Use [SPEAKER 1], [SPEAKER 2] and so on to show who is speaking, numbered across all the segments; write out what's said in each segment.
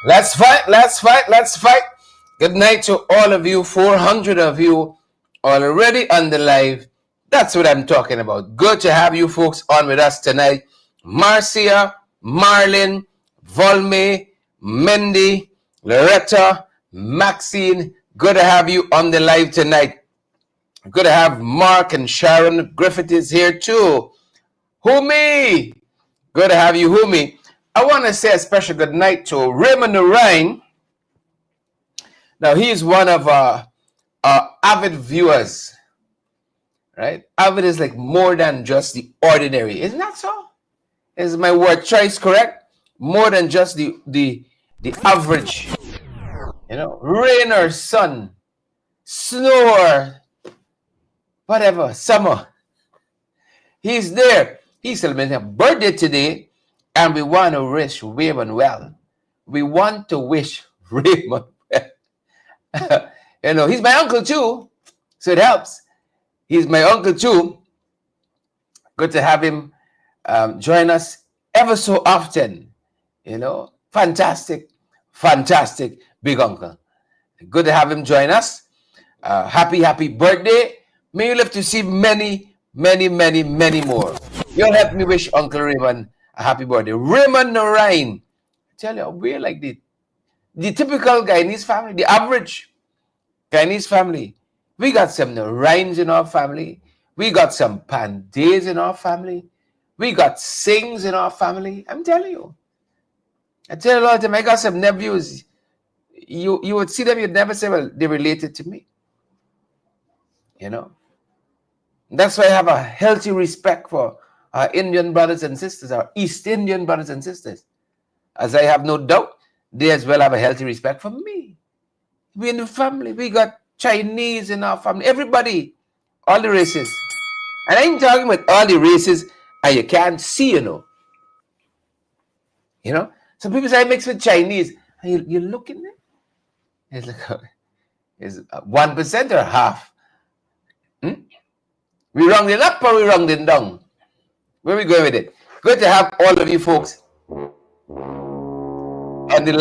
[SPEAKER 1] Let's fight, let's fight, let's fight. Good night to all of you, 400 of you already on the live. That's what I'm talking about. Good to have you folks on with us tonight. Marcia, Marlin, Volme, Mendy, Loretta, Maxine. Good to have you on the live tonight. Good to have Mark and Sharon Griffith is here too. Humi, good to have you, Humi. I want to say a special good night to Raymond Ryan. Now, he's one of our avid viewers, right? Avid is like more than just the ordinary. Isn't that so? Is my word choice correct? More than just the average. You know, rain or sun, snow or whatever, summer. He's there. He's celebrating a birthday today, and we want to wish Raymond well. We want to wish Raymond well. You know, he's my uncle too, so it helps. He's my uncle too. Good to have him join us ever so often. You know, fantastic, fantastic big uncle. Good to have him join us. Happy birthday. May you live to see many, many, many, many more. You'll help me wish Uncle Raymond a happy birthday. Raymond Narain. I tell you, we're like the typical Guyanese family, the average Guyanese family. We got some Narains in our family. We got some Pandays in our family. We got Singhs in our family. I'm telling you. I tell you all the time, I got some nephews. You would see them, you'd never say, well, they're related to me. You know? That's why I have a healthy respect for our Indian brothers and sisters, our East Indian brothers and sisters. As I have no doubt, they as well have a healthy respect for me. We in the family, we got Chinese in our family, everybody, all the races. And I ain't talking about all the races and you can't see, you know. You know? Some people say I mix with Chinese. And you look in there. It's like, is 1% or half? We round it up or we round it down? Where we going with it? Good to have all of you folks on the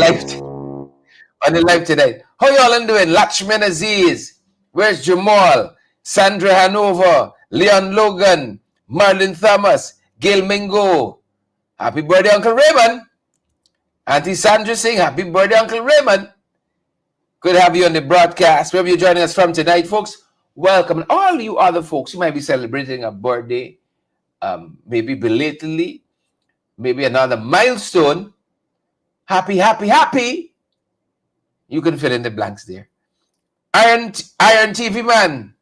[SPEAKER 1] live tonight. How y'all doing? Lakshman Aziz. Where's Jamal? Sandra Hanover. Leon Logan. Marlon Thomas. Gail Mingo. Happy birthday, Uncle Raymond. Auntie Sandra saying happy birthday, Uncle Raymond. Good to have you on the broadcast. Wherever you're joining us from tonight, folks, welcome. And all you other folks who might be celebrating a birthday, maybe belatedly, maybe another milestone. Happy. You can fill in the blanks there. Iron TV man.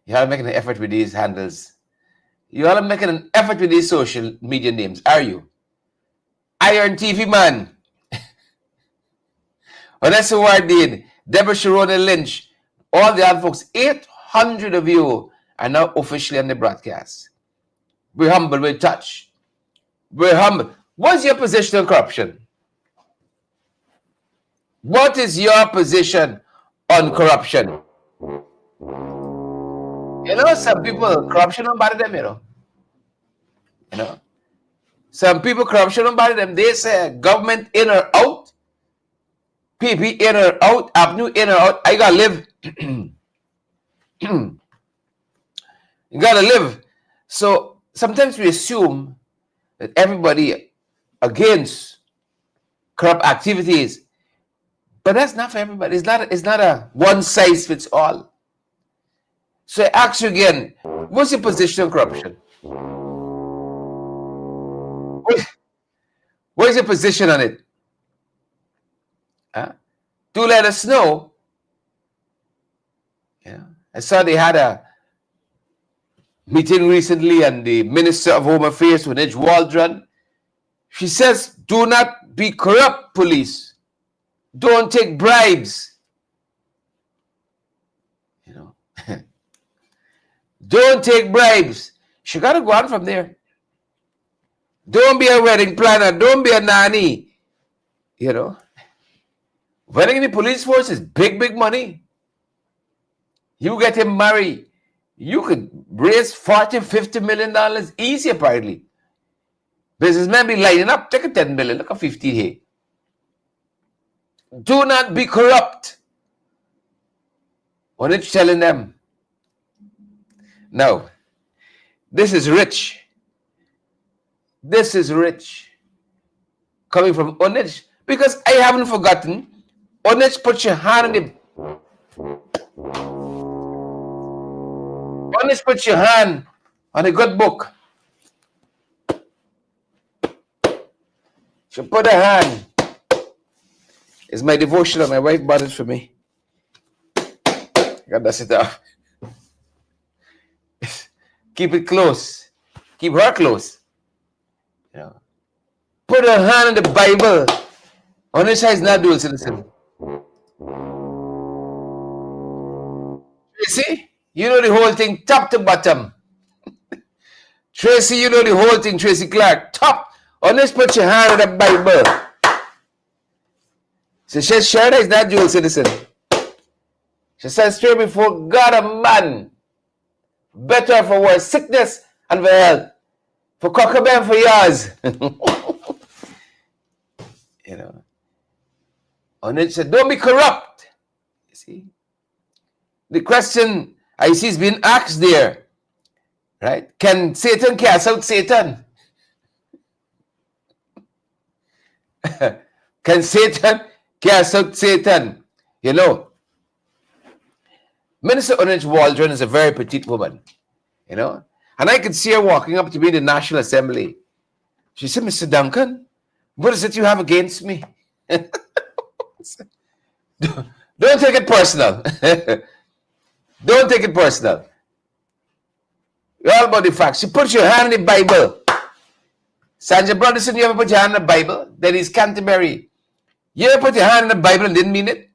[SPEAKER 1] You all making an effort with these handles. You all are making an effort with these social media names, are you? Iron TV man. Vanessa Wardine, Deborah Sharona Lynch, all the other folks, 800 of you are now officially on the broadcast. We're humble, we're touched. We're humble. What's your position on corruption? What is your position on corruption? You know, some people, corruption don't bother them, you know. You know. Some people, corruption don't bother them. They say government in or out, PP in or out, Avenue in or out. I gotta live. You gotta live. So sometimes we assume that everybody against corrupt activities, but that's not for everybody. It's not a one size fits all. So I ask you again, what's your position on corruption? What's your position on it? Do let us know. Yeah, I saw they had a meeting recently, and the Minister of Home Affairs, Winij Waldron, she says, do not be corrupt, police. Don't take bribes. You know, don't take bribes. She got to go on from there. Don't be a wedding planner. Don't be a nanny. You know, wedding in the police force is big money. You get him married, you could raise $40-50 million easy, apparently. Businessmen be lining up, take a 10 billion, look at 50 here. Do not be corrupt. When it's telling them, no, this is rich. This is rich. Coming from Onich. Because I haven't forgotten, Onich, put your hand on the Onich, put your hand on a good book. She put her hand. It's my devotional. My wife bought it for me. God, that's it off. Keep it close. Keep her close. You know. Put her hand on the Bible. Onisha is not dual citizen. Tracy, you know the whole thing top to bottom. Tracy, you know the whole thing, Tracy Clark. Top. Onisha, put your hand on the Bible. She says, Sharda is not dual citizen. She says, straight before God and man, better for worse, sickness and for health, for cockabell and for yours. You know. And it said, don't be corrupt. You see? The question I see is being asked there, right? Can Satan cast out Satan? Can Satan cast out Satan? You know, Minister Orange Waldron is a very petite woman, you know, and I could see her walking up to me in the National Assembly. She said, Mr. Duncan, what is it you have against me? Don't take it personal. Don't take it personal. You're all about the facts. You put your hand in the Bible. Sanja Broderson, you ever put your hand in the Bible? That is Canterbury. You ever put your hand in the Bible and didn't mean it?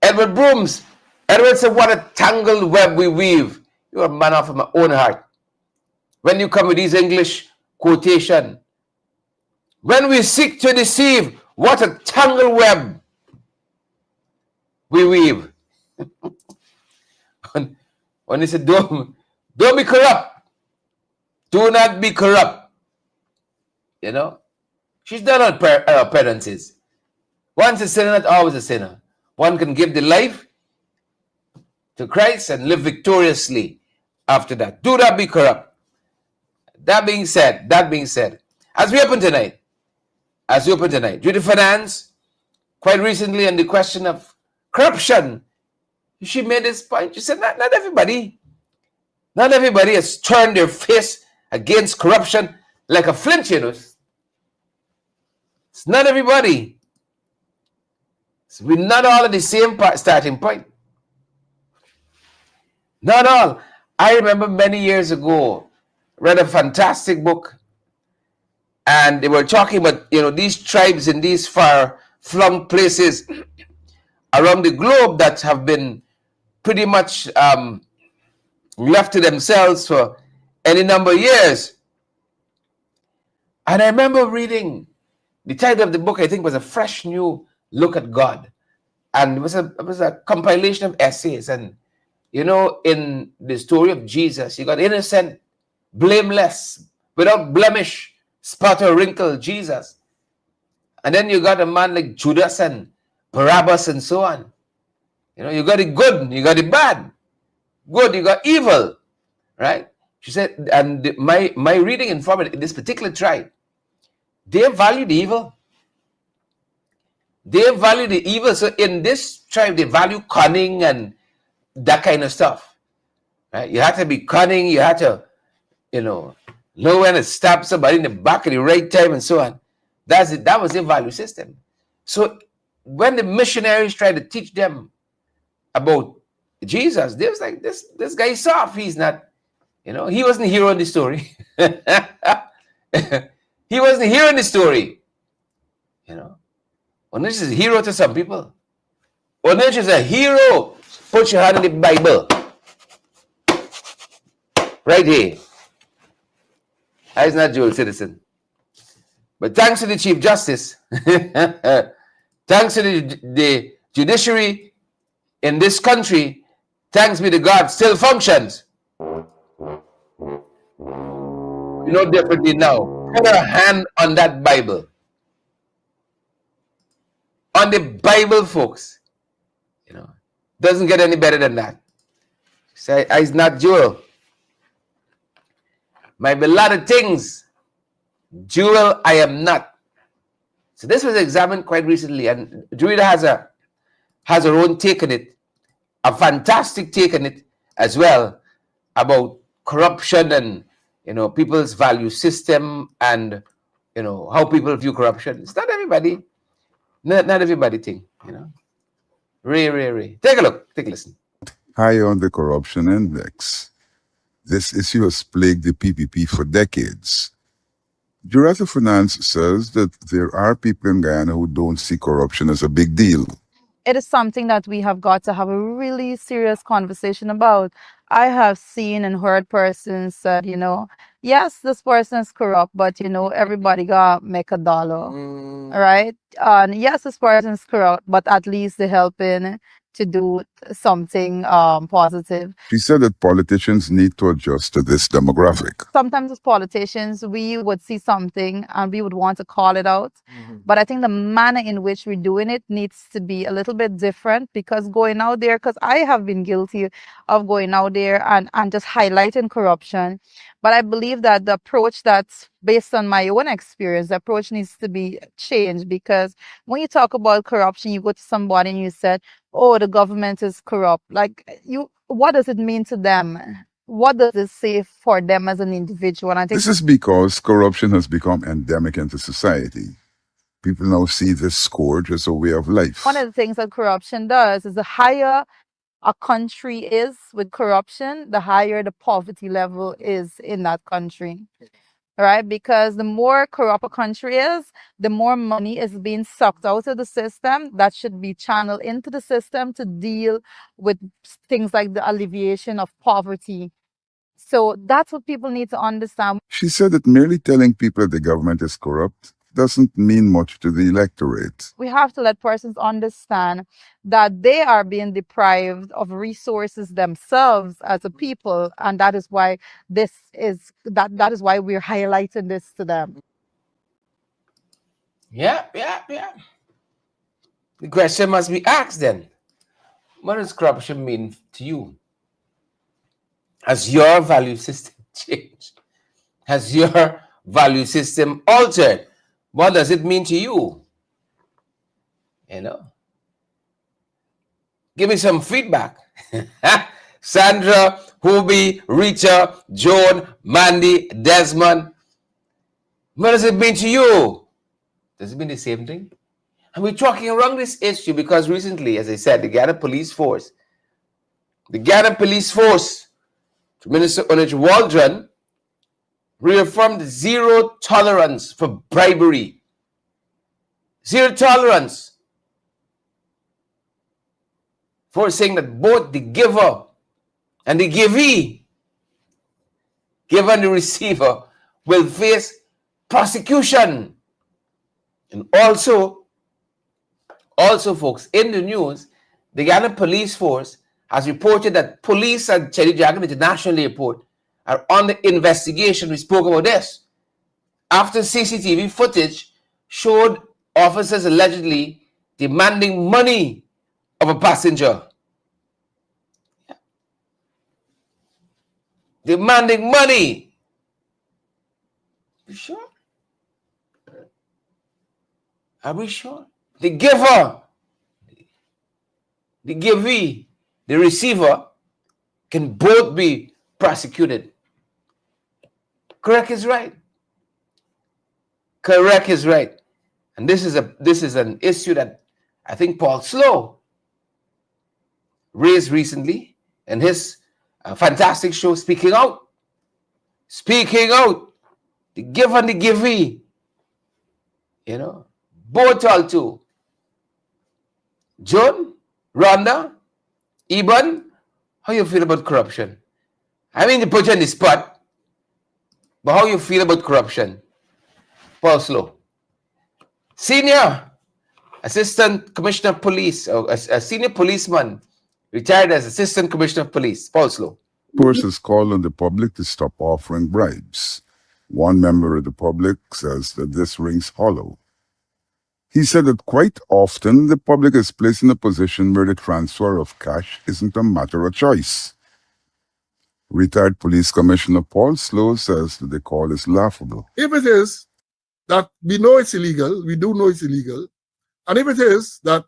[SPEAKER 1] Edward Brooms. Edward said, what a tangled web we weave. You're a man after my own heart. When you come with these English quotation, when we seek to deceive, what a tangled web we weave. When he said, don't be corrupt. Do not be corrupt. You know? She's done her penances. Once a sinner, not always a sinner. One can give the life to Christ and live victoriously after that. Do not be corrupt. That being said, as we open tonight, due to finance, quite recently on the question of corruption, she made this point. She said, not everybody has turned their face against corruption like a flint, you know. It's not everybody. So we're not all at the same starting point. Not all. I remember many years ago, read a fantastic book, and they were talking about, you know, these tribes in these far-flung places around the globe that have been pretty much left to themselves for any number of years. And I remember reading, the title of the book, I think, was A Fresh New Look at God. And it was a compilation of essays. And, you know, in the story of Jesus, you got innocent, blameless, without blemish, spot or wrinkle Jesus. And then you got a man like Judas and Barabbas and so on. You know, you got the good, you got the bad. Good, you got evil, right? She said, and my reading informed in this particular tribe, they value the evil. They value the evil. So in this tribe, they value cunning and that kind of stuff, right? You had to be cunning. You had to, you know when to stab somebody in the back at the right time and so on. That's it. That was their value system. So when the missionaries tried to teach them about Jesus, they was like, this guy is soft. He's not, he wasn't the hero in the story. He wasn't the hero in the story. Onich is a hero to some people. Onich is a hero. Put your hand in the Bible. Right here. He's not dual citizen. But thanks to the Chief Justice, thanks to the judiciary in this country, thanks be to God, still functions. You know differently now. Put a hand on that Bible. On the Bible, folks. You know, doesn't get any better than that. Say, I is not jewel. Might be a lot of things. Jewel, I am not. So this was examined quite recently, and Druida has her own take on it, a fantastic take on it as well, about corruption and people's value system and how people view corruption. It's not everybody, not everybody think. Ray. Take a look, take a listen.
[SPEAKER 2] High on the corruption index. This issue has plagued the PPP for decades. Jurata Finance says that there are people in Guyana who don't see corruption as a big deal.
[SPEAKER 3] It is something that we have got to have a really serious conversation about. I have seen and heard persons said, yes, this person is corrupt, but everybody got make a dollar, right? And yes, this person is corrupt, but at least they're helping to do something positive.
[SPEAKER 2] She said that politicians need to adjust to this demographic.
[SPEAKER 3] Sometimes as politicians, we would see something and we would want to call it out. But I think the manner in which we're doing it needs to be a little bit different, because going out there, because I have been guilty of going out there and just highlighting corruption. But I believe that the approach that's based on my own experience, the approach needs to be changed, because when you talk about corruption, you go to somebody and you said, oh, the government is corrupt. Like, what does it mean to them? What does it say for them as an individual? And I think
[SPEAKER 2] this is because corruption has become endemic into society. People now see this scourge as a way of life.
[SPEAKER 3] One of the things that corruption does is the higher a country is with corruption, the higher the poverty level is in that country. Right? Because the more corrupt a country is, the more money is being sucked out of the system that should be channeled into the system to deal with things like the alleviation of poverty. So that's what people need to understand.
[SPEAKER 2] She said that merely telling people the government is corrupt doesn't mean much to the electorate.
[SPEAKER 3] We have to let persons understand that they are being deprived of resources themselves as a people, and that is why that is why we're highlighting this to them.
[SPEAKER 1] Yeah. The question must be asked then. What does corruption mean to you? Has your value system changed? Has your value system altered? What does it mean to you? Give me some feedback. Sandra, Hubie, Rita, Joan, Mandy, Desmond. What does it mean to you? Does it mean the same thing? And we're talking around this issue because recently, as I said, the Ghana Police Force, Minister Onich Waldron, reaffirmed zero tolerance for bribery. Zero tolerance. For saying that both the giver and the givee, giver and the receiver, will face prosecution. And also, folks, in the news, the Ghana Police Force has reported that police at Chedi Jagdeo International Airport are under investigation. We spoke about this. After CCTV footage showed officers allegedly demanding money of a passenger. Demanding money. You sure? Are we sure? The giver, the givee, the receiver can both be prosecuted. Correct is right. Correct is right. And this is an issue that I think Paul Slow raised recently in his fantastic show, Speaking Out. Speaking Out. The giver and the givee. Both all two. John, Rhonda, Eben, how you feel about corruption? I mean to put you on the spot, but how you feel about corruption? Paul Slow. Senior Assistant Commissioner of Police, or a senior policeman, retired as Assistant Commissioner of Police, Paul Slow.
[SPEAKER 2] Forces call on the public to stop offering bribes. One member of the public says that this rings hollow. He said that quite often the public is placed in a position where the transfer of cash isn't a matter of choice. Retired Police Commissioner Paul Slow says that the call is laughable.
[SPEAKER 4] If it is that we know it's illegal, we do know it's illegal, and if it is that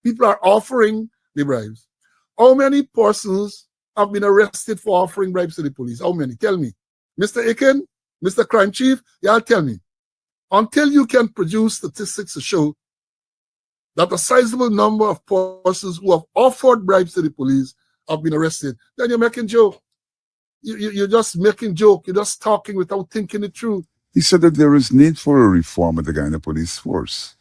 [SPEAKER 4] people are offering the bribes, how many persons have been arrested for offering bribes to the police? How many? Tell me. Mr. Aiken, Mr. Crime Chief, y'all tell me. Until you can produce statistics to show that a sizable number of persons who have offered bribes to the police have been arrested, then you're making joke. You're just making joke. You're just talking without thinking it through.
[SPEAKER 2] He said that there is need for a reform of the Guyana police force.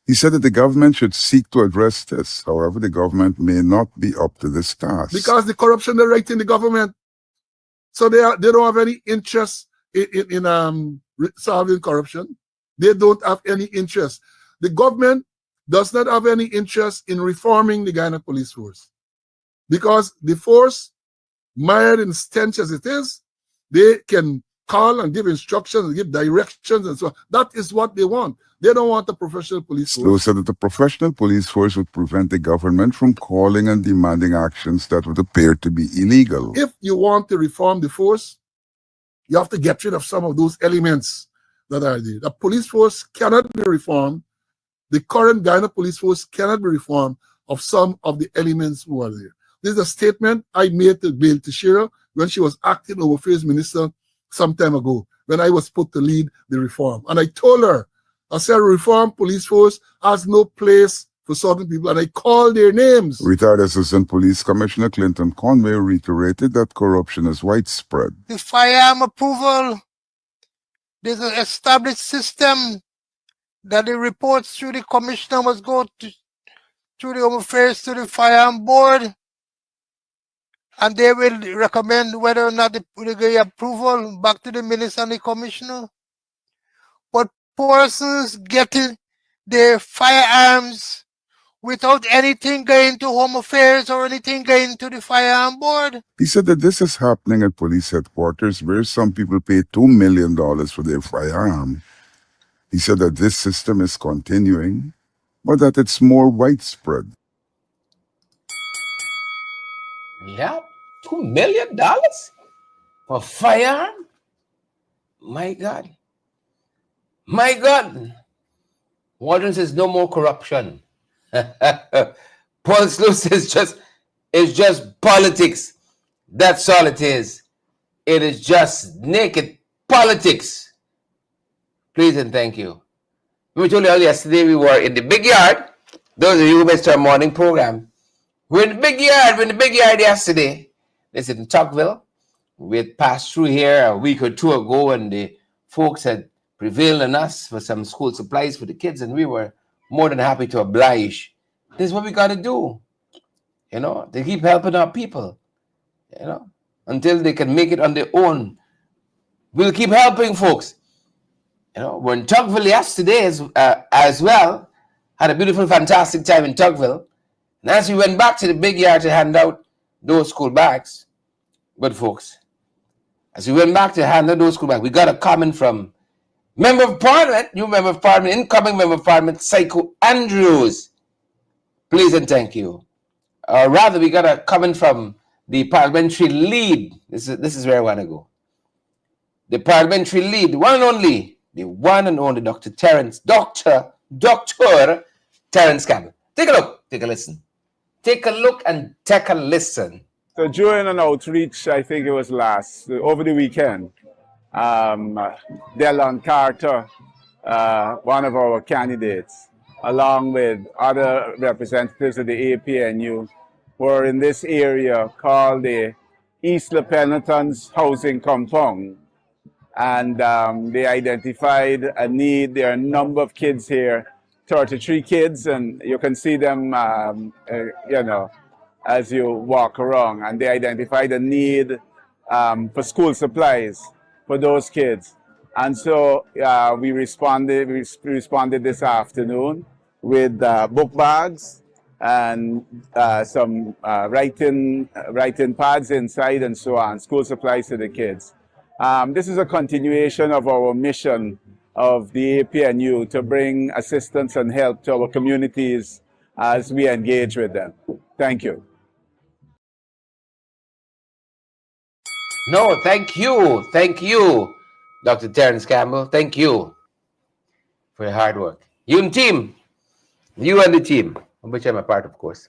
[SPEAKER 2] He said that the government should seek to address this. However, the government may not be up to this task.
[SPEAKER 4] Because the corruption is right in the government. So they don't have any interest in solving corruption. They don't have any interest. The government does not have any interest in reforming the Guyana police force. Because the force, mired in stench as it is, they can call and give instructions and give directions and so on. That is what they want. They don't want a professional police force.
[SPEAKER 2] Slow said that the professional police force would prevent the government from calling and demanding actions that would appear to be illegal.
[SPEAKER 4] If you want to reform the force, you have to get rid of some of those elements that are there. The police force cannot be reformed. The current Guyana police force cannot be reformed of some of the elements who are there. This is a statement I made to Bail Teixeira when she was acting Home Affairs Minister some time ago, when I was put to lead the reform. And I told her, I said, reform police force has no place for certain people, and I called their names.
[SPEAKER 2] Retired Assistant Police Commissioner Clinton Conway reiterated that corruption is widespread.
[SPEAKER 5] The firearm approval, there's an established system that the reports through the commissioner must go through the Home Affairs to the firearm board, and they will recommend whether or not they give approval back to the minister and the commissioner. But persons getting their firearms without anything going to Home Affairs or anything going to the firearm board.
[SPEAKER 2] He said that this is happening at police headquarters where some people pay $2 million for their firearm. He said that this system is continuing, but that it's more widespread.
[SPEAKER 1] Yeah, $2 million for firearm? My God. My God. Warden says no more corruption. Paul Slow says it's just politics. That's all it is. It is just naked politics. Please and thank you. We told you all yesterday we were in the big yard. Those of you who missed our morning program. We're in the big yard. We're in the big yard yesterday. This is in Tuckville. We had passed through here a week or two ago, and the folks had prevailed on us for some school supplies for the kids, and we were more than happy to oblige. This is what we got to do, to keep helping our people, until they can make it on their own. We'll keep helping folks. We're in Tuckville yesterday as well. Had a beautiful, fantastic time in Tuckville. And as we went back to the big yard to hand out those school bags, but folks, as we went back to hand out those school bags, we got a comment from Member of Parliament, new Member of Parliament, incoming Member of Parliament, Psycho Andrews. Please and thank you. Or rather, we got a comment from the parliamentary lead. This is where I want to go. The parliamentary lead, the one and only Dr. Terence Campbell. Take a look, take a listen. Take a look and take a listen.
[SPEAKER 6] So during an outreach, I think it was over the weekend, Delon Carter, one of our candidates, along with other representatives of the APNU, were in this area called the East La Penitence Housing Compound. And they identified a need. There are a number of kids here, 33 kids, and you can see them, as you walk around. And they identified a need for school supplies for those kids. And so we responded this afternoon with book bags and some writing pads inside and so on, school supplies to the kids. This is a continuation of our mission of the APNU to bring assistance and help to our communities as we engage with them. Thank you.
[SPEAKER 1] No, thank you. Thank you, Dr. Terence Campbell. Thank you for your hard work. You and team, you and the team, of which I'm a part, of course.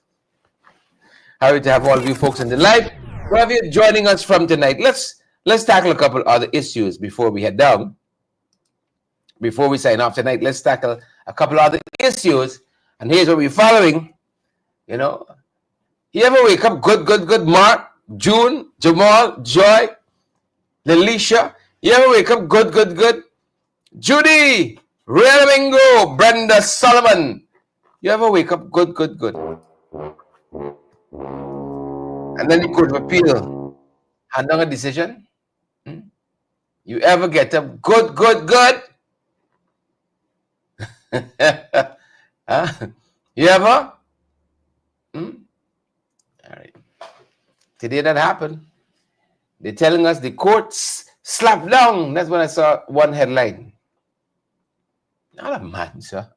[SPEAKER 1] Happy to have all of you folks in the live. Wherever you're joining us from tonight, let's tackle a couple other issues before we head down. Before we sign off tonight, let's tackle a couple other issues. And here's what we're following. You know, you ever wake up good, Mark, June, Jamal, Joy, Lelisha? You ever wake up good? Judy, Remingo, Brenda Solomon. You ever wake up good? And then the Court of Appeal hand down a decision? You ever get up good? Huh? You ever? All right. Today that happened. They're telling us the courts slapped down. That's when I saw one headline. Not a man, sir.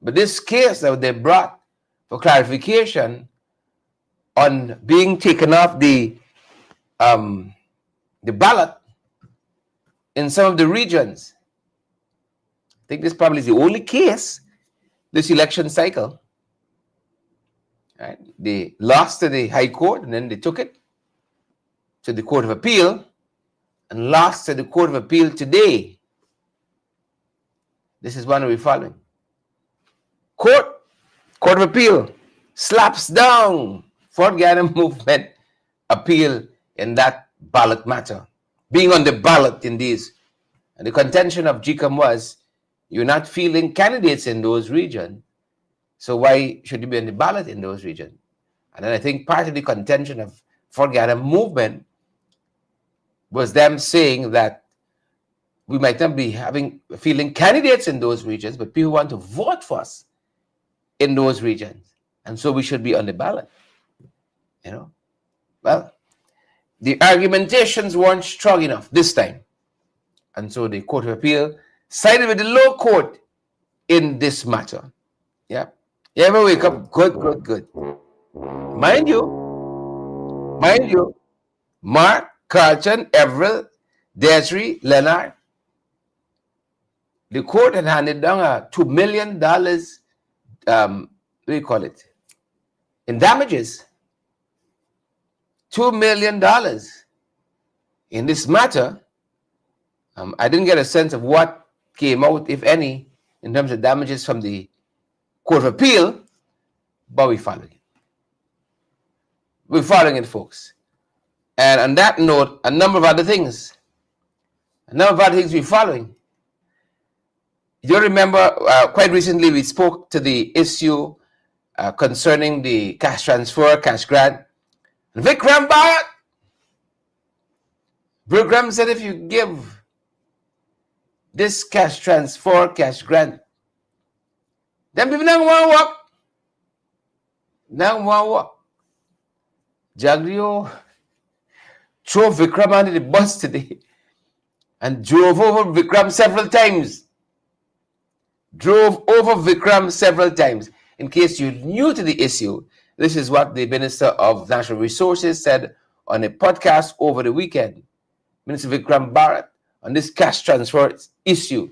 [SPEAKER 1] But this case that they brought for clarification on being taken off the ballot in some of the regions. I think this probably is the only case this election cycle. Right? They lost to the High Court and then they took it to the Court of Appeal and lost to the Court of Appeal today. This is one we're following. Court of Appeal slaps down Fort Garden movement appeal in that ballot matter. Being on the ballot in these. And the contention of GCOM was, you're not fielding candidates in those regions. So why should you be on the ballot in those regions? And then I think part of the contention of Fort Garden movement was them saying that we might not be fielding candidates in those regions, but people want to vote for us in those regions. And so we should be on the ballot. You know? Well, the argumentations weren't strong enough this time. And so the Court of Appeal sided with the low court in this matter. Yeah. You ever wake up good. Mind you, Mark, Carlton, Everett, Desiree, Leonard, the court had handed down a $2 million, what do you call it, in damages. $2 million in this matter. I didn't get a sense of what came out, if any, in terms of damages from the Court of Appeal, but we're following it. We're following it, folks. And on that note, a number of other things we're following. You remember, quite recently we spoke to the issue concerning the cash transfer, cash grant. And Vikram said if you give this cash transfer, cash grant, then people don't want to work. Jagdeo threw Vikram under the bus today and drove over Vikram several times. In case you're new to the issue, this is what the Minister of Natural Resources said on a podcast over the weekend. Minister Vikram Bharat on this cash transfer issue.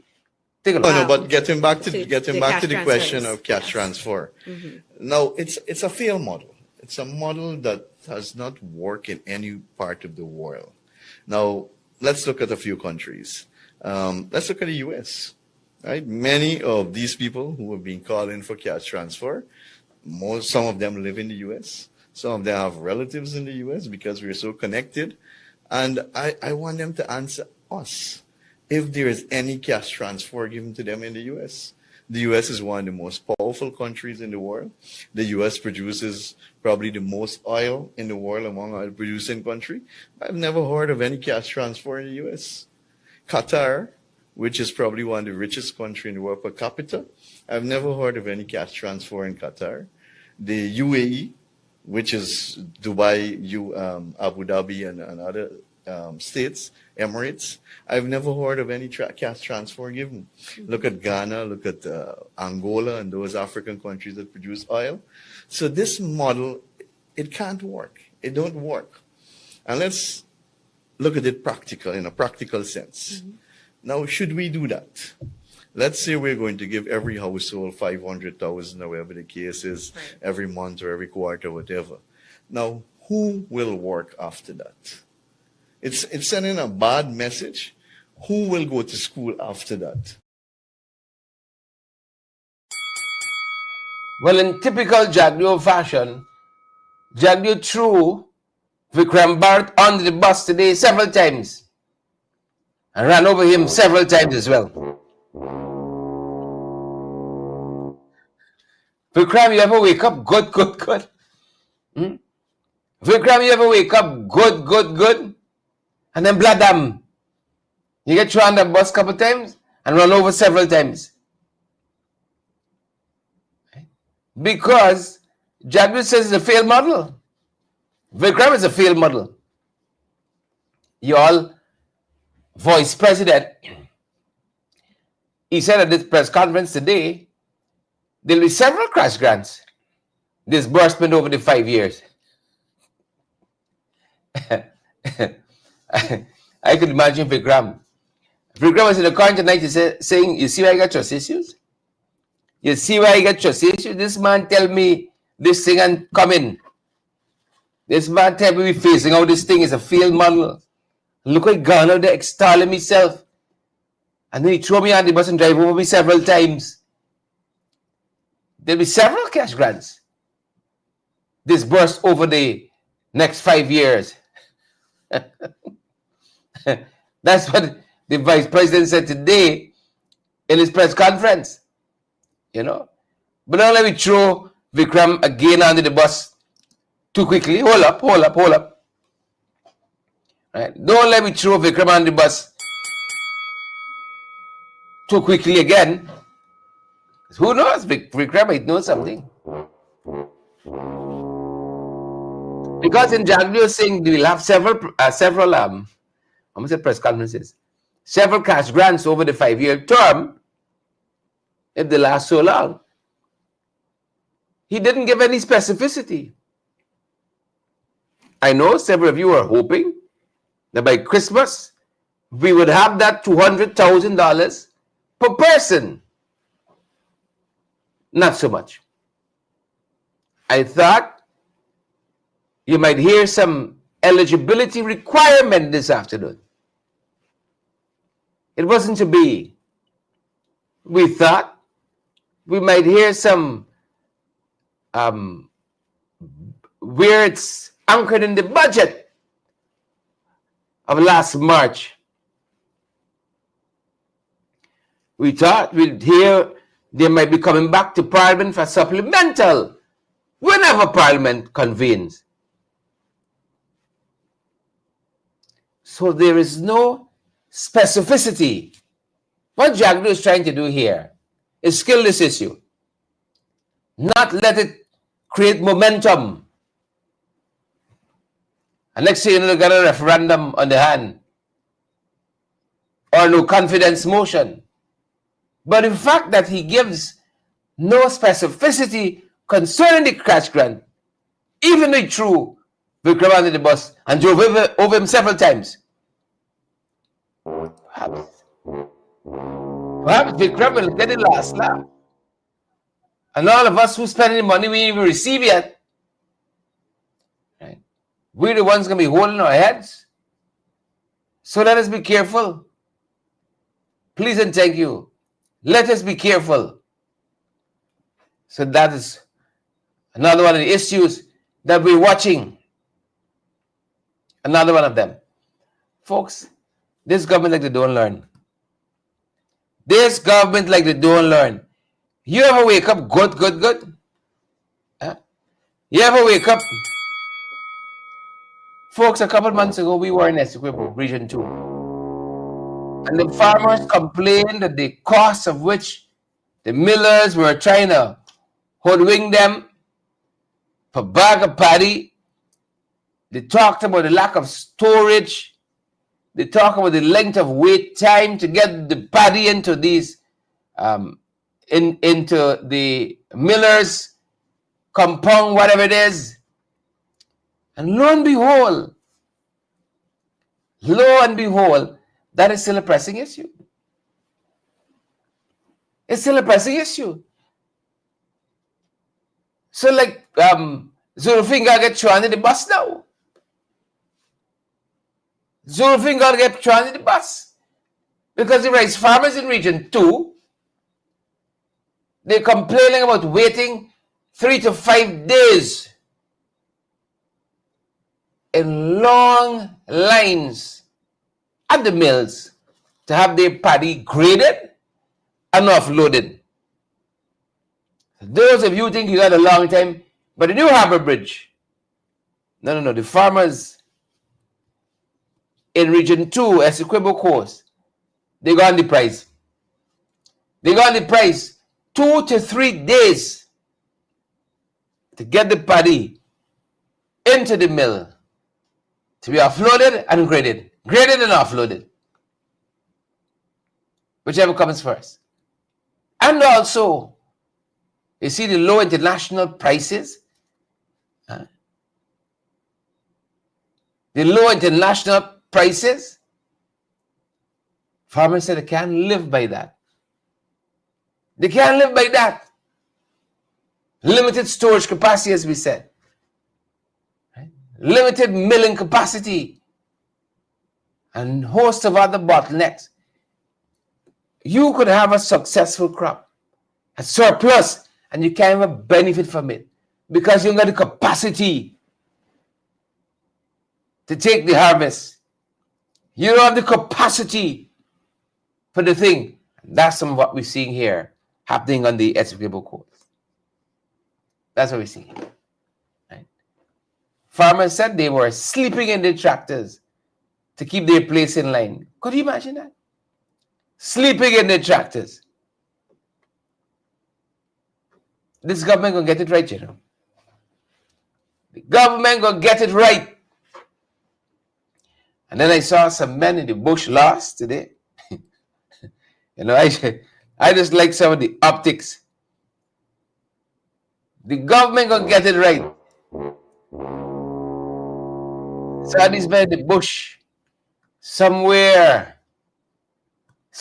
[SPEAKER 1] Take a look.
[SPEAKER 7] No, but getting back to the question of cash transfer. Now, it's a failed model. It's a model that has not worked in any part of the world. Now, let's look at a few countries. Let's look at the U.S. Right? Many of these people who have been called in for cash transfer, some of them live in the U.S. Some of them have relatives in the U.S. because we're so connected. And I want them to answer us if there is any cash transfer given to them in the U.S. The U.S. is one of the most powerful countries in the world. The U.S. produces probably the most oil in the world among oil producing countries. I've never heard of any cash transfer in the U.S. Qatar, which is probably one of the richest countries in the world per capita, I've never heard of any cash transfer in Qatar. The UAE, which is Dubai, Abu Dhabi, and other states, Emirates, I've never heard of any cash transfer given. Look at Ghana, look at Angola and those African countries that produce oil. So this model, it can't work. It don't work. And let's look at it practical, in a practical sense. Now, should we do that? Let's say we're going to give every household 500,000 or whatever the case is, every month or every quarter, whatever. Now, who will work after that? It's sending a bad message. Who will go to school after that?
[SPEAKER 1] Well, in typical Jagdeo fashion, Jagdeo threw Vikram Bharat under the bus today several times and ran over him several times as well. Vikram, you ever wake up good? Vikram, you ever wake up good? And then bladam. You get thrown on the bus a couple times and run over several times. Because Jagdeo says it's a failed model. Vikram is a failed model. Y'all, Vice President, he said at this press conference today, there'll be several crash grants disbursement over the 5 years. I could imagine Vikram. Vikram was in the car tonight saying, you see why I got trust issues? You see why I got trust issues? This man tell me this thing and coming. This man tell me we facing out this thing is a failed model. Look at Ghana, they're extolling myself. And then he throw me on the bus and drive over me several times. There'll be several cash grants disbursed over the next 5 years. That's what the Vice President said today in his press conference. You know. But don't let me throw Vikram again under the bus too quickly. Hold up. Right? Don't let me throw Vikram under the bus too quickly again. Who knows? Vikram might know something. Because in Jagdeo saying we'll have several almost said press conferences, several cash grants over the 5-year term, if they last so long. He didn't give any specificity. I know several of you are hoping that by Christmas we would have that $200,000 per person. Not so much. I thought you might hear some eligibility requirement this afternoon. It wasn't to be. We thought we might hear some where it's anchored in the budget of last March. We thought we'd hear they might be coming back to Parliament for supplemental whenever Parliament convenes. So there is no specificity. What Jagdeo is trying to do here is kill this issue, not let it create momentum. And next thing you know, they got a referendum on the hand or no confidence motion. But the fact that he gives no specificity concerning the cash grant, even though he threw Vikram under the bus and drove over him several times. Perhaps Vikram will get the last laugh. And all of us who spending the money we didn't even receive yet, right? We're the ones going to be holding our heads. So let us be careful. Please and thank you. Let us be careful. So that is another one of the issues that we're watching. Another one of them. Folks, this government like they don't learn. This government like they don't learn. You ever wake up good? Huh? You ever wake up? Folks, a couple months ago, we were in Essequibo, Region 2. And the farmers complained that the cost of which the millers were trying to hoodwink them per bag of paddy. They talked about the lack of storage They talk about the length of wait time to get the paddy into these into the millers compound, whatever it is. And lo and behold, that is still a pressing issue. It's still a pressing issue. So like Zulfingar get thrown in the bus now. Zulfingar get thrown in the bus. Because the rice farmers in Region 2, they're complaining about waiting 3 to 5 days in long lines at the mills to have their paddy graded and offloaded. Those of you think you got a long time, but the new Harbour Bridge, no, the farmers in Region 2, Essequibo Coast, they got on the price. They got on the price 2 to 3 days to get the paddy into the mill to be offloaded and graded and offloaded, whichever comes first. And also, you see the low international prices. The low international prices, farmers said they can't live by that. They can't live by that. Limited storage capacity, as we said. Right? Limited milling capacity. And host of other bottlenecks. You could have a successful crop, a surplus, and you can't even benefit from it because you don't got the capacity to take the harvest. You don't have the capacity for the thing. That's some of what we're seeing here happening on the Essequibo Coast. That's what we're seeing. Right? Farmers said they were sleeping in their tractors to keep their place in line. Could you imagine that? Sleeping in their tractors. This government gonna get it right, you know. The government gonna get it right. And then I saw some men in the bush last today. You know, I just like some of the optics. The government gonna get it right. Saw these men in the bush, somewhere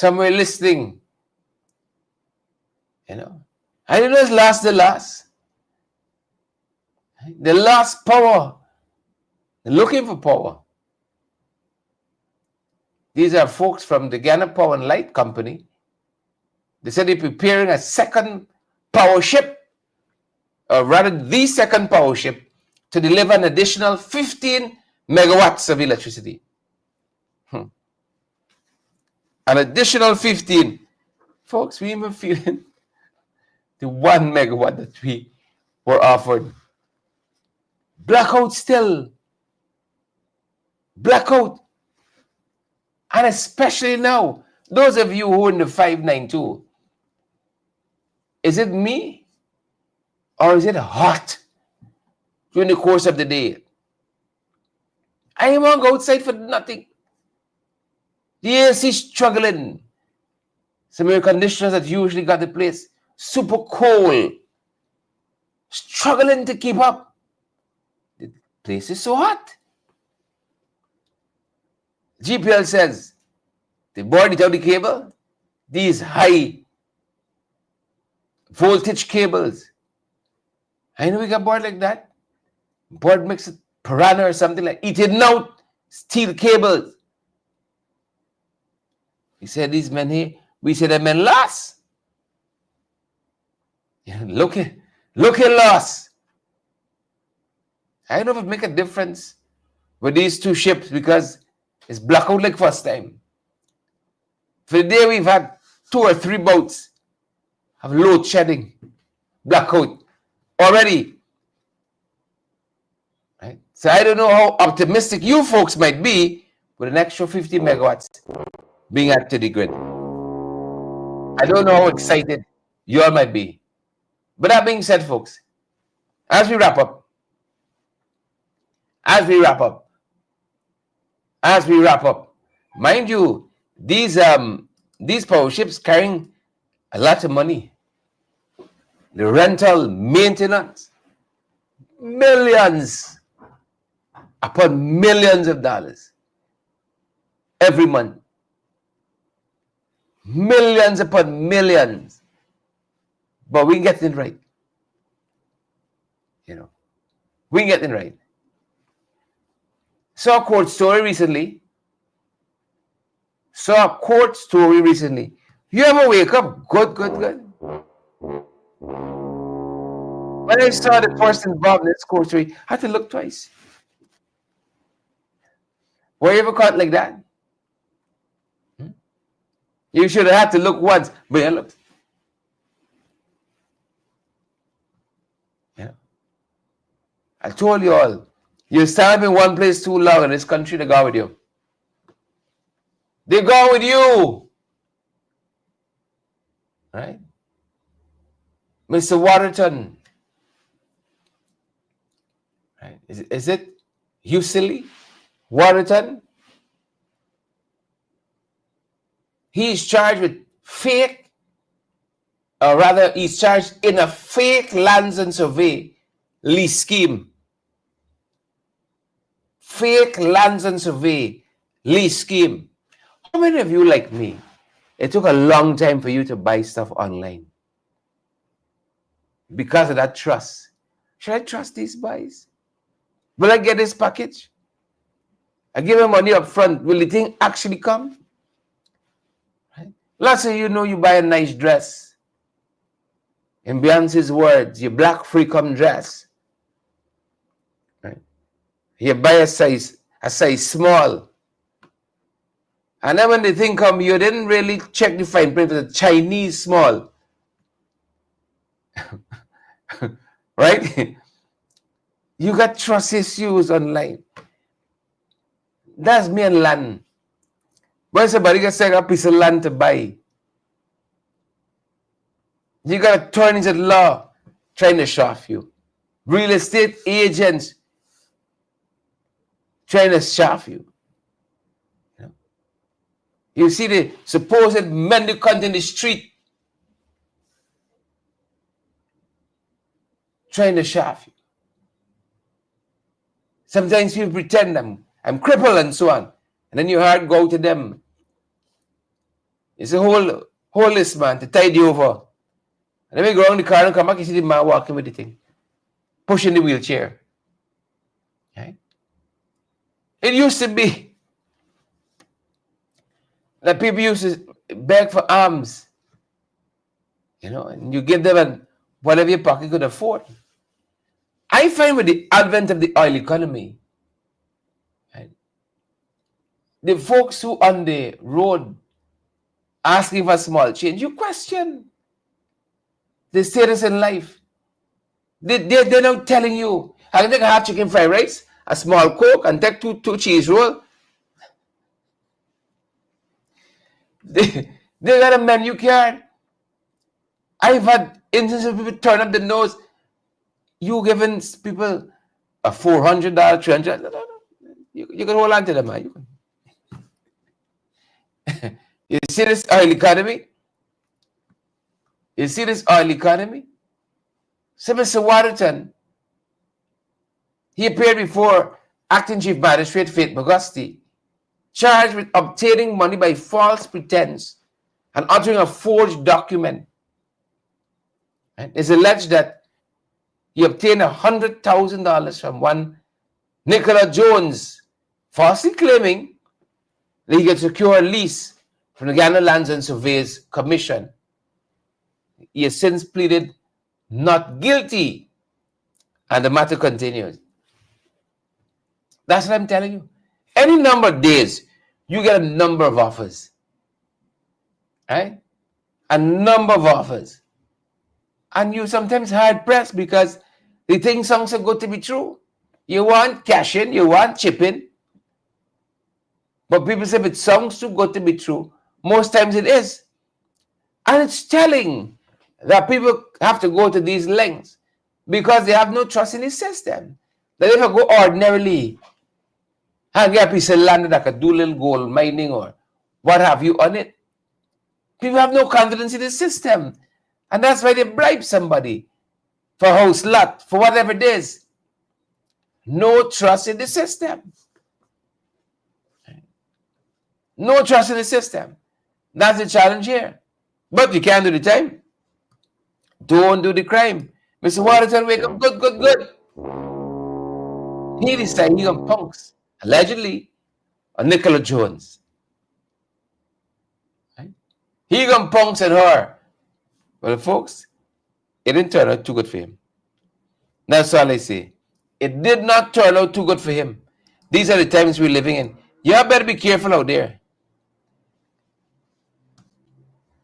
[SPEAKER 1] listening. You know, I don't know it's the last power. They're looking for power. These are folks from the Ghana Power and Light Company. They said they're preparing a second power ship, or rather the second power ship, to deliver an additional 15 megawatts of electricity. An additional 15. Folks, we even feeling the 1 megawatt that we were offered. Blackout still. Blackout. And especially now, those of you who are in the 592, is it me or is it hot during the course of the day? I won't go outside for nothing. The AC struggling. Some air conditioners that usually got the place super cold, struggling to keep up. The place is so hot. GPL says they bored it out the cable. These high voltage cables. I know we got bored like that. Board makes it piranha or something like eating out steel cables. He said these men here, we said them men lost. Yeah, look at loss. I don't know if it make a difference with these two ships because it's blackout like first time. For the day we've had 2 or 3 boats have load shedding, blackout already. Right? So I don't know how optimistic you folks might be with an extra 50 megawatts being added to the grid. I don't know how excited you all might be. But that being said, folks, as we wrap up, Mind you, these power ships carrying a lot of money. The rental, maintenance, millions upon millions of dollars every month. Millions upon millions. But we get it right. You know, we get it right. Saw a court story recently. You ever wake up good? When I saw the person involved in this court story, I had to look twice. Were you ever caught like that? You should have had to look once, but you looked. Yeah. I told you all, you stand in one place too long in this country, they go with you. They go with you. Right? Mr. Waterton. Right? Is it Husely Waterton? He is charged with fake, or rather, he's charged in a fake lands and survey lease scheme. Fake lands and survey lease scheme. How many of you, like me, it took a long time for you to buy stuff online because of that trust? Should I trust these buys? Will I get this package? I give him money up front. Will the thing actually come? Right? Let's say you buy a nice dress. In Beyonce's words, your black freakum dress. Right? You buy a size small. And then when the thing come, you didn't really check the fine print for the Chinese small. Right? You got trust issues online. That's me and land. When somebody gets a piece of land to buy, you got attorneys at law trying to shaft you. Real estate agents trying to shaft you. You see the supposed mendicant in the street trying to shaft you. Sometimes people pretend I'm crippled and so on. And then your heart go to them. It's a whole list, man, to tide you over. And then we go around the car and come back, you see the man walking with the thing, pushing the wheelchair. Right? It used to be that people used to beg for alms. And you give them whatever your pocket could afford. I find with the advent of the oil economy, right, the folks who on the road asking for small change, you question the status in life. They're now telling you, I can take a hot chicken fried rice, a small Coke, and take two cheese roll. They got a menu card. I've had instances of people turn up the nose. You giving people a $400, $300. No. You can hold on to them, man. You see this oil economy? So Mr. Waterton, he appeared before Acting Chief Magistrate Faith Magusti, charged with obtaining money by false pretense and uttering a forged document. And it's alleged that he obtained $100,000 from one Nicola Jones, falsely claiming that he could secure a lease from the Ghana Lands and Surveys Commission. He has since pleaded not guilty, and the matter continues. That's what I'm telling you. Any number of days, you get a number of offers. Right? A number of offers. And you sometimes hard pressed because the thing sounds so good to be true. You want cash in, you want chip in. But people say if it sounds too good to be true, most times it is. And it's telling that people have to go to these lengths because they have no trust in the system. That if I go ordinarily, and get a piece of land that could do little gold mining or what have you on it. People have no confidence in the system. And that's why they bribe somebody for a house lot, for whatever it is. No trust in the system. No trust in the system. That's the challenge here. But you can't do the time. Don't do the crime. Mr. Waterton, wake up. Good, good, good. He decided he on punks, allegedly, on Nicola Jones. Right? He gonna punks and her. Well, folks, it didn't turn out too good for him. That's all I say. It did not turn out too good for him. These are the times we're living in. You better be careful out there.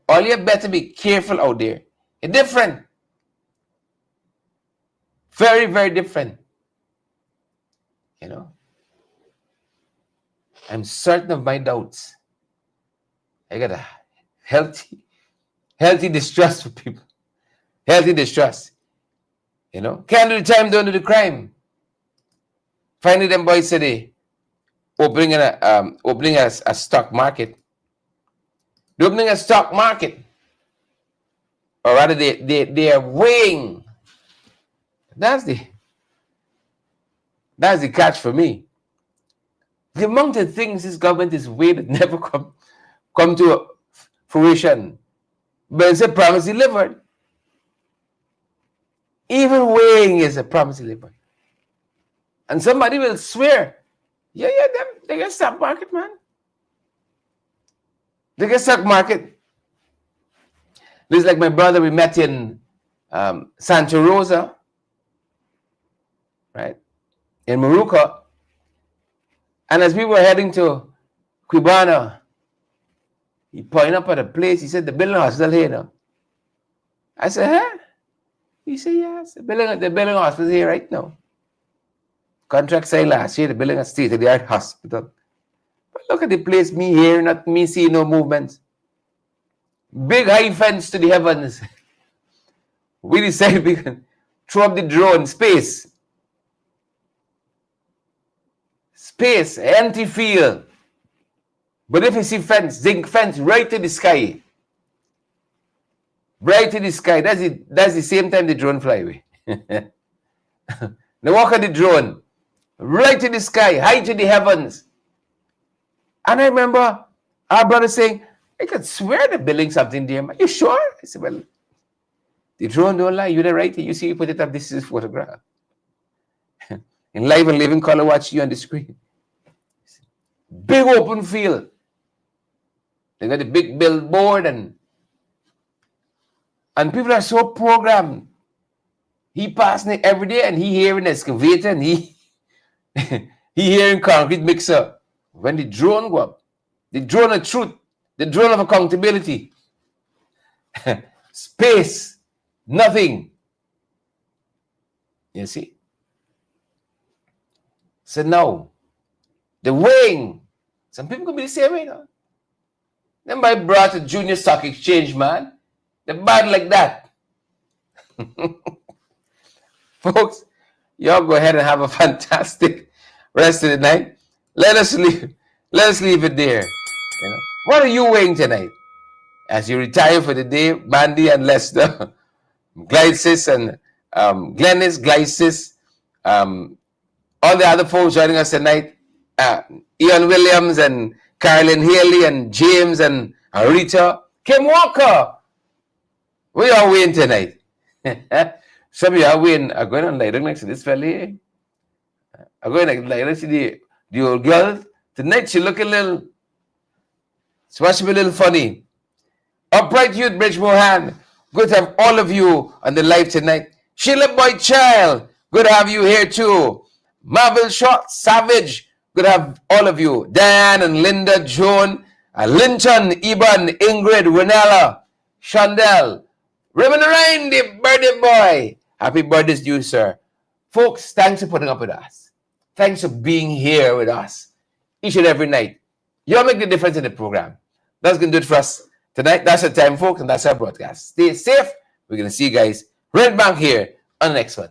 [SPEAKER 1] All you better be careful out there. It's different. Very, very different. You know, I'm certain of my doubts. I got a healthy distrust for people. Healthy distrust. You know, can't do the time, don't do the crime. Finally, them boys said they opening a stock market. They're opening a stock market. Or rather, they are weighing. That's the catch for me. The amount of things this government is weighing that never come to fruition. But it's a promise delivered. Even weighing is a promise delivered. And somebody will swear, yeah, they get stock market, man. They get stock market. This is like my brother we met in Santa Rosa, right? In Morocco. And as we were heading to Cubana, he pointed up at a place. He said, the building hospital here now. I said, huh? He said, yes, the building hospital here right now. Contract signed last year, the building a state-of-the-art hospital. But look at the place, me here, not me seeing no movements. Big high fence to the heavens. We decided we can throw up the drone, space, empty field. But if you see fence, zinc fence right to the sky. Right to the sky. That's the same time the drone fly away. They walk on the drone. Right to the sky, high to the heavens. And I remember our brother saying, I could swear the building something there. Are you sure? I said, well, the drone don't lie. You're right. You see, you put it up. This is photograph. In live and living color, watch you on the screen. Big open field. They got a big billboard and people are so programmed. He passing it every day and he hearing excavator and he hearing concrete mixer. When the drone go up, the drone of truth, the drone of accountability, space, nothing. You see? So now, the weighing, some people could be the same way now. Then by brought a junior stock exchange, man. They're bad like that. Folks, y'all go ahead and have a fantastic rest of the night. Let us leave it there. You know? What are you weighing tonight? As you retire for the day, Mandy and Lester, Glycis and Glennis, Glycis, all the other folks joining us tonight, Ian Williams and Carolyn Haley and James and Rita, Kim Walker. We are weighing tonight. Some of you are weighing, are going on like next to this fella here. Are going like let's see the old girl. Tonight she look a little, she must be a little funny. Upright Youth, Bridgemore Hand. Good to have all of you on the live tonight. Sheila Boy Child, good to have you here too. Marvel Shot, Savage, good to have all of you. Dan and Linda, Joan, Linton, Iban, Ingrid, Renella, Chandel, Raymond Ryan, the birthday boy. Happy birthday to you, sir. Folks, thanks for putting up with us. Thanks for being here with us each and every night. You'll make the difference in the program. That's going to do it for us tonight. That's our time, folks, and that's our broadcast. Stay safe. We're going to see you guys right back here on the next one.